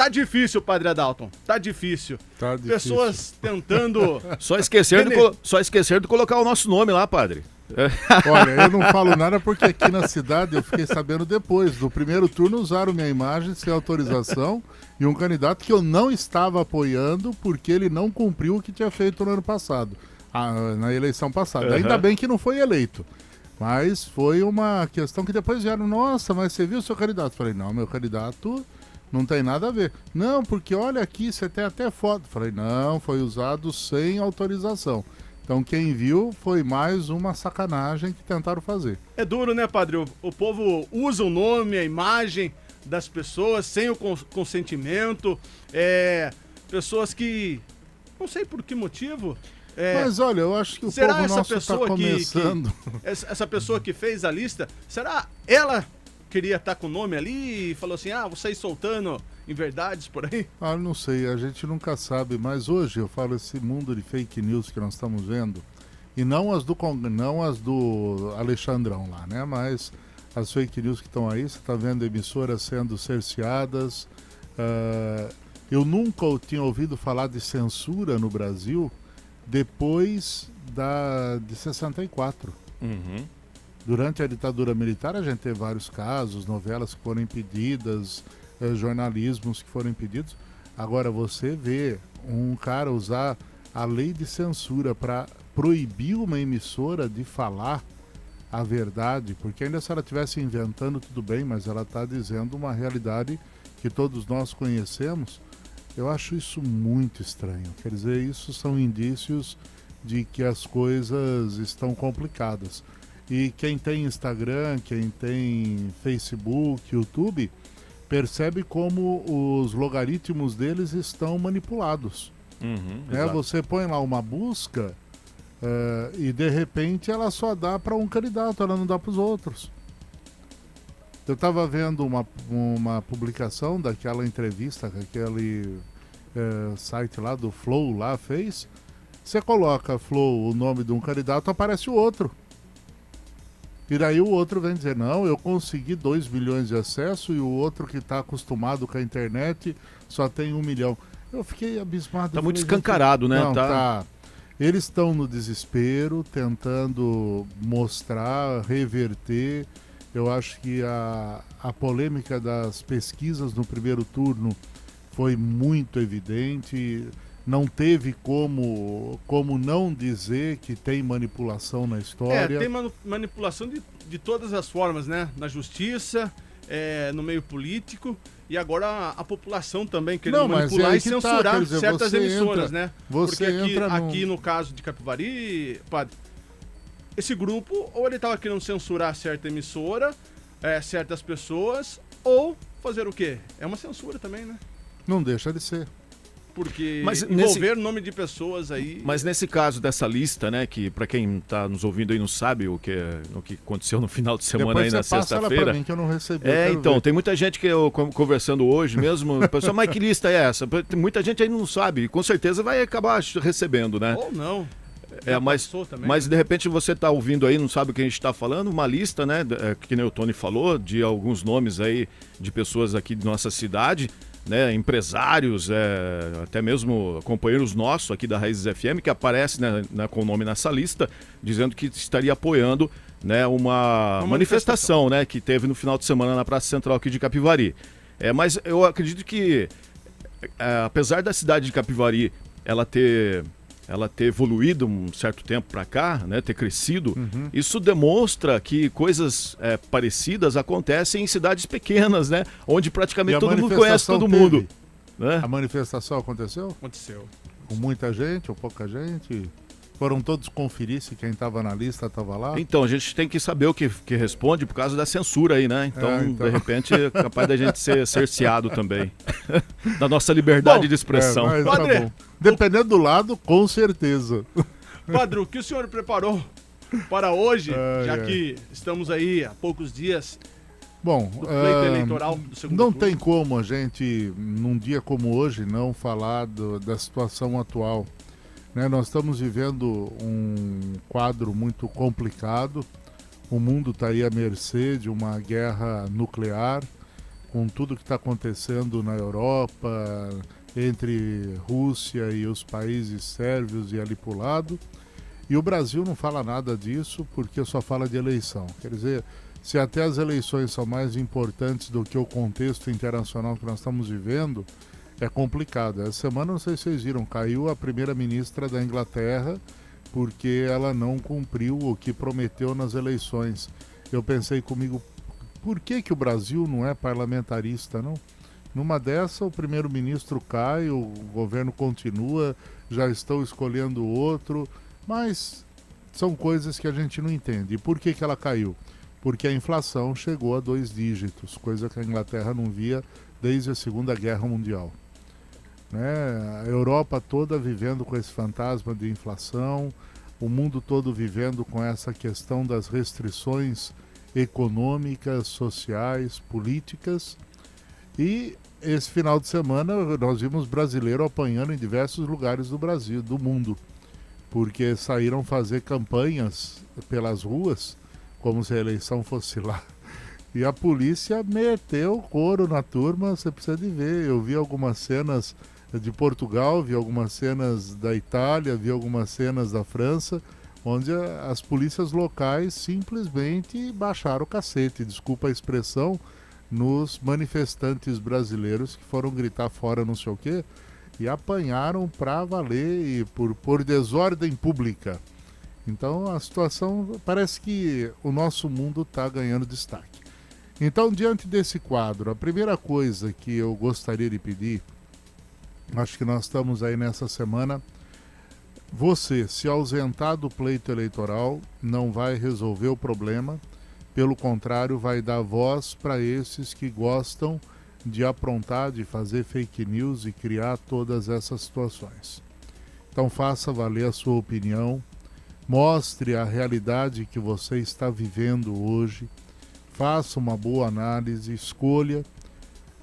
Tá difícil, Padre Adalton. Tá difícil. Pessoas tentando... Só esquecer de colocar o nosso nome lá, padre. Olha, eu não falo nada porque aqui na cidade eu fiquei sabendo depois. Do primeiro turno usaram minha imagem sem autorização e um candidato que eu não estava apoiando porque ele não cumpriu o que tinha feito no ano passado, na eleição passada. Uhum. Ainda bem que não foi eleito. Mas foi uma questão que depois vieram, nossa, mas você viu o seu candidato? Falei, não, meu candidato não tem nada a ver. Não, porque olha aqui, você tem até foto. Falei, não, foi usado sem autorização. Então quem viu foi mais uma sacanagem que tentaram fazer. É duro, né, padre? O povo usa o nome, a imagem das pessoas sem o consentimento. Pessoas que, não sei por que motivo... Mas olha, eu acho que o será povo essa nosso está pessoa começando... essa pessoa que fez a lista, será ela queria estar com o nome ali e falou assim, vocês soltando inverdades por aí? Não sei, a gente nunca sabe, mas hoje eu falo esse mundo de fake news que nós estamos vendo, e não as do Alexandrão lá, né, mas as fake news que estão aí, você está vendo emissoras sendo cerceadas, eu nunca tinha ouvido falar de censura no Brasil depois de 64. Uhum. Durante a ditadura militar a gente teve vários casos, novelas que foram impedidas, jornalismos que foram impedidos. Agora você vê um cara usar a lei de censura para proibir uma emissora de falar a verdade, porque ainda se ela estivesse inventando tudo bem, mas ela está dizendo uma realidade que todos nós conhecemos. Eu acho isso muito estranho. Quer dizer, isso são indícios de que as coisas estão complicadas. E quem tem Instagram, quem tem Facebook, YouTube, percebe como os logaritmos deles estão manipulados. Você põe lá uma busca e de repente ela só dá para um candidato, ela não dá para os outros. Eu estava vendo uma publicação daquela entrevista que aquele site lá do Flow lá fez. Você coloca Flow, o nome de um candidato, aparece o outro. E daí o outro vem dizer, não, eu consegui 2 milhões de acesso e o outro que está acostumado com a internet só tem 1 milhão. Eu fiquei abismado. Tá muito escancarado, né? Não, tá. Eles estão no desespero, tentando mostrar, reverter. Eu acho que a polêmica das pesquisas no primeiro turno foi muito evidente. Não teve como não dizer que tem manipulação na história. Tem manipulação de todas as formas, né? Na justiça, no meio político e agora a população também querendo manipular e censurar certas emissoras, né? Porque aqui no caso de Capivari, padre, esse grupo ou ele estava querendo censurar certa emissora, certas pessoas, ou fazer o quê? É uma censura também, né? Não deixa de ser. Porque envolver nome de pessoas aí... Mas nesse caso dessa lista, né, que para quem está nos ouvindo aí não sabe o que aconteceu no final de semana depois aí na sexta-feira. Pra mim que eu não recebi. Então, tem muita gente que eu conversando hoje mesmo, pessoal, mas que lista é essa? Tem muita gente aí não sabe, com certeza vai acabar recebendo, né? Ou não. Mas de repente você está ouvindo aí, não sabe o que a gente está falando, uma lista, né, que nem o Tony falou, de alguns nomes aí de pessoas aqui de nossa cidade, né, empresários, até mesmo companheiros nossos aqui da Raízes FM, que aparece, né, com o nome nessa lista, dizendo que estaria apoiando, né, uma manifestação, né, que teve no final de semana na Praça Central aqui de Capivari. Mas eu acredito que, apesar da cidade de Capivari ela ter evoluído um certo tempo para cá, né, ter crescido, isso demonstra que coisas parecidas acontecem em cidades pequenas, né, onde praticamente todo mundo conhece todo mundo. Né? A manifestação aconteceu? Aconteceu. Com muita gente ou pouca gente? Foram todos conferir se quem estava na lista estava lá? Então, a gente tem que saber o que responde por causa da censura aí, né? Então, de repente, é capaz da gente ser cerceado também. Da nossa liberdade de expressão. Mas Padre, tá bom. Dependendo do lado, com certeza. Padre, o que o senhor preparou para hoje, que estamos aí há poucos dias do pleito eleitoral do segundo não turno? tem como a gente, num dia como hoje, não falar da situação atual. Né, nós estamos vivendo um quadro muito complicado, o mundo está aí à mercê de uma guerra nuclear, com tudo que está acontecendo na Europa, entre Rússia e os países sérvios e ali para o lado. E o Brasil não fala nada disso porque só fala de eleição. Quer dizer, se até as eleições são mais importantes do que o contexto internacional que nós estamos vivendo, é complicado. Essa semana, não sei se vocês viram, caiu a primeira-ministra da Inglaterra porque ela não cumpriu o que prometeu nas eleições. Eu pensei comigo, por que o Brasil não é parlamentarista, não? Numa dessa, o primeiro-ministro cai, o governo continua, já estão escolhendo outro, mas são coisas que a gente não entende. E por que ela caiu? Porque a inflação chegou a 2 dígitos, coisa que a Inglaterra não via desde a Segunda Guerra Mundial. Né? A Europa toda vivendo com esse fantasma de inflação, o mundo todo vivendo com essa questão das restrições econômicas, sociais, políticas. E esse final de semana nós vimos brasileiro apanhando em diversos lugares do Brasil, do mundo, porque saíram fazer campanhas pelas ruas, como se a eleição fosse lá. E a polícia meteu couro na turma, você precisa de ver. Eu vi algumas cenas de Portugal, vi algumas cenas da Itália, vi algumas cenas da França, onde as polícias locais simplesmente baixaram o cacete, desculpa a expressão, nos manifestantes brasileiros que foram gritar fora não sei o quê e apanharam pra valer e por desordem pública. Então a situação parece que o nosso mundo está ganhando destaque. Então, diante desse quadro, a primeira coisa que eu gostaria de pedir, acho que nós estamos aí nessa semana, você se ausentar do pleito eleitoral não vai resolver o problema. Pelo contrário, vai dar voz para esses que gostam de aprontar, de fazer fake news e criar todas essas situações. Então faça valer a sua opinião, mostre a realidade que você está vivendo hoje, faça uma boa análise, escolha.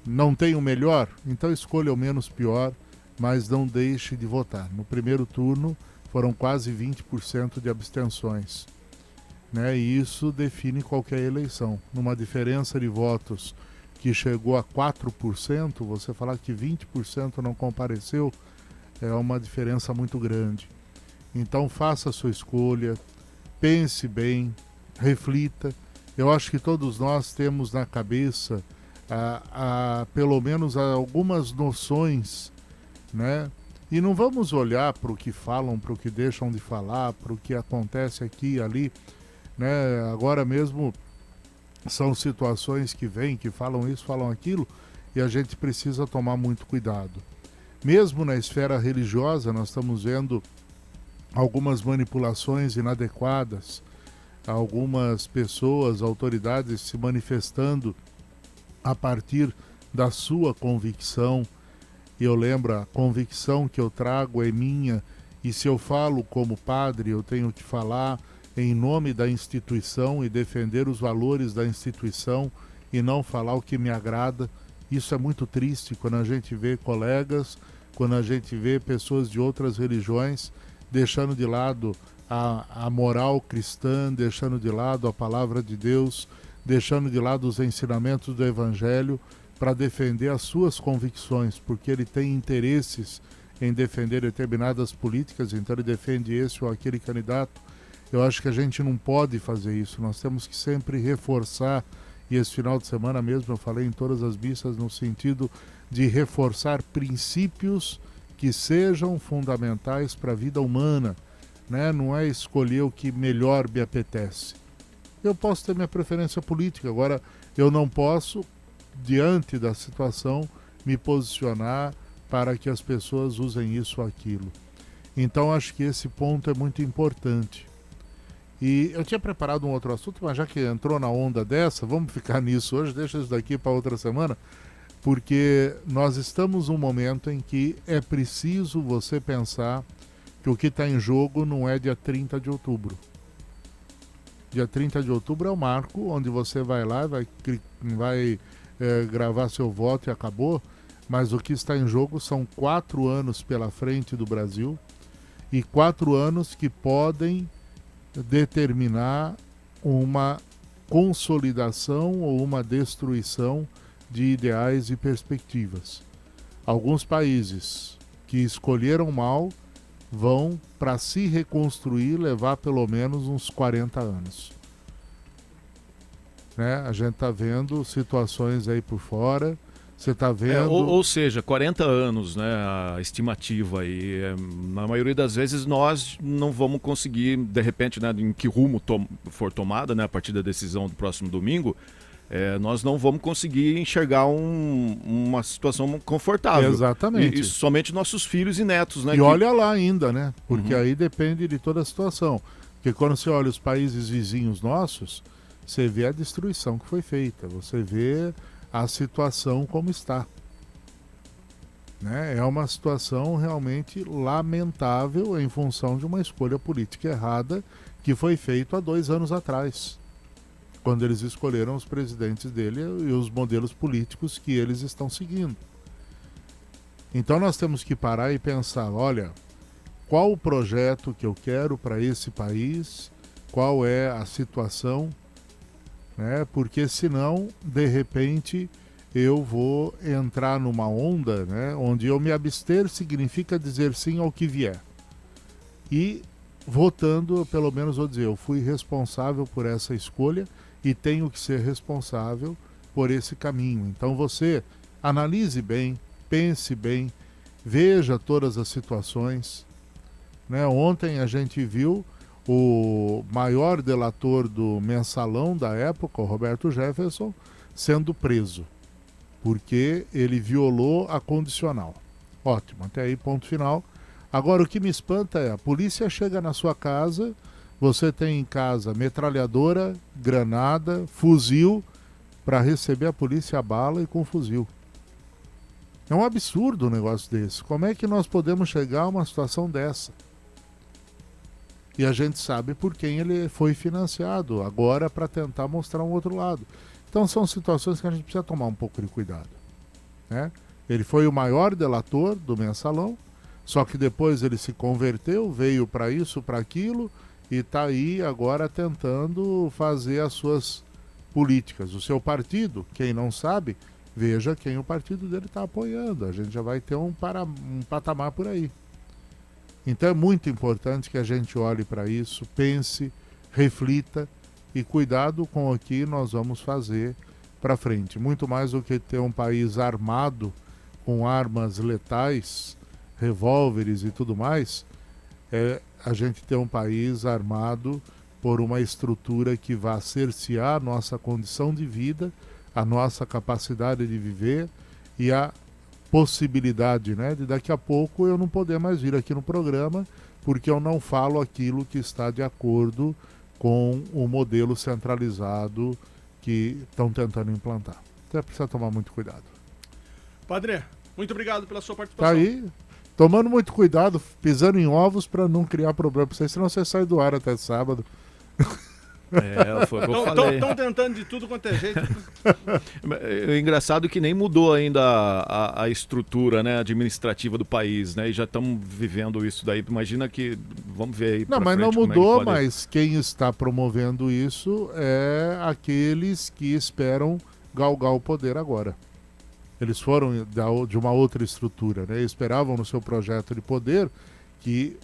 Não tem o melhor? Então escolha o menos pior, mas não deixe de votar. No primeiro turno foram quase 20% de abstenções. Né? E isso define qualquer eleição. Numa diferença de votos que chegou a 4%, você falar que 20% não compareceu, é uma diferença muito grande. Então faça a sua escolha, pense bem, reflita. Eu acho que todos nós temos na cabeça pelo menos algumas noções, né? E não vamos olhar para o que falam, para o que deixam de falar, para o que acontece aqui e ali. Né? Agora mesmo são situações que vêm, que falam isso, falam aquilo, e a gente precisa tomar muito cuidado. Mesmo na esfera religiosa, nós estamos vendo algumas manipulações inadequadas, algumas pessoas, autoridades se manifestando a partir da sua convicção. E eu lembro, a convicção que eu trago é minha, e se eu falo como padre, eu tenho que falar em nome da instituição e defender os valores da instituição e não falar o que me agrada. Isso é muito triste quando a gente vê colegas, quando a gente vê pessoas de outras religiões deixando de lado a moral cristã, deixando de lado a palavra de Deus, deixando de lado os ensinamentos do Evangelho para defender as suas convicções, porque ele tem interesses em defender determinadas políticas, então ele defende esse ou aquele candidato. Eu acho que a gente não pode fazer isso, nós temos que sempre reforçar, e esse final de semana mesmo eu falei em todas as missas no sentido de reforçar princípios que sejam fundamentais para a vida humana, né? Não é escolher o que melhor me apetece. Eu posso ter minha preferência política, agora eu não posso, diante da situação, me posicionar para que as pessoas usem isso ou aquilo. Então acho que esse ponto é muito importante. E eu tinha preparado um outro assunto, mas já que entrou na onda dessa, vamos ficar nisso hoje, deixa isso daqui para outra semana, porque nós estamos num momento em que é preciso você pensar que o que está em jogo não é dia 30 de outubro. Dia 30 de outubro é o marco onde você vai lá, vai gravar seu voto e acabou, mas o que está em jogo são 4 anos pela frente do Brasil e 4 anos que podem determinar uma consolidação ou uma destruição de ideais e perspectivas. Alguns países que escolheram mal vão, para se reconstruir, levar pelo menos uns 40 anos. Né? A gente está vendo situações aí por fora. Você está vendo... ou seja, 40 anos, né, a estimativa aí. Na maioria das vezes nós não vamos conseguir, de repente, né, em que rumo for tomada, né, a partir da decisão do próximo domingo, nós não vamos conseguir enxergar uma situação confortável. Exatamente. E somente nossos filhos e netos, né? E olha lá ainda, né? Porque aí depende de toda a situação. Porque quando você olha os países vizinhos nossos, você vê a destruição que foi feita, você vê a situação como está. Né? É uma situação realmente lamentável em função de uma escolha política errada que foi feita há 2 anos atrás, quando eles escolheram os presidentes dele e os modelos políticos que eles estão seguindo. Então nós temos que parar e pensar, olha, qual o projeto que eu quero para esse país, qual é a situação, né? Porque senão, de repente, eu vou entrar numa onda, né, onde eu me abster significa dizer sim ao que vier. E votando, pelo menos vou dizer, eu fui responsável por essa escolha e tenho que ser responsável por esse caminho. Então você analise bem, pense bem, veja todas as situações. Né? Ontem a gente viu o maior delator do mensalão da época, o Roberto Jefferson, sendo preso, porque ele violou a condicional. Ótimo, até aí ponto final. Agora o que me espanta é, a polícia chega na sua casa, você tem em casa metralhadora, granada, fuzil, para receber a polícia a bala e com fuzil. É um absurdo um negócio desse. Como é que nós podemos chegar a uma situação dessa? E a gente sabe por quem ele foi financiado, agora para tentar mostrar um outro lado. Então são situações que a gente precisa tomar um pouco de cuidado. Né? Ele foi o maior delator do mensalão, só que depois ele se converteu, veio para isso, para aquilo, e está aí agora tentando fazer as suas políticas. O seu partido, quem não sabe, veja quem o partido dele está apoiando. A gente já vai ter um patamar por aí. Então é muito importante que a gente olhe para isso, pense, reflita e cuidado com o que nós vamos fazer para frente. Muito mais do que ter um país armado com armas letais, revólveres e tudo mais, é a gente ter um país armado por uma estrutura que vá cercear a nossa condição de vida, a nossa capacidade de viver e a possibilidade, né, de daqui a pouco eu não poder mais vir aqui no programa porque eu não falo aquilo que está de acordo com o modelo centralizado que estão tentando implantar. Então precisa tomar muito cuidado. Padre, muito obrigado pela sua participação. Tá aí, tomando muito cuidado, pisando em ovos para não criar problema para você, senão você sai do ar até sábado. Foi o que eu falei. Estão tentando de tudo quanto é jeito. É engraçado que nem mudou ainda a estrutura, né, administrativa do país, né? E já estamos vivendo isso daí. Imagina que, vamos ver aí. Não, mas não mudou, mas quem está promovendo isso é aqueles que esperam galgar o poder agora. Eles foram de uma outra estrutura, né? Esperavam no seu projeto de poder que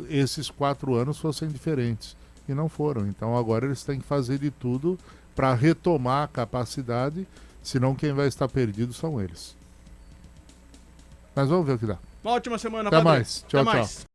esses 4 anos fossem diferentes. E não foram. Então agora eles têm que fazer de tudo para retomar a capacidade, senão quem vai estar perdido são eles. Mas vamos ver o que dá. Uma ótima semana, Até Padre. mais. Tchau, Até tchau. mais.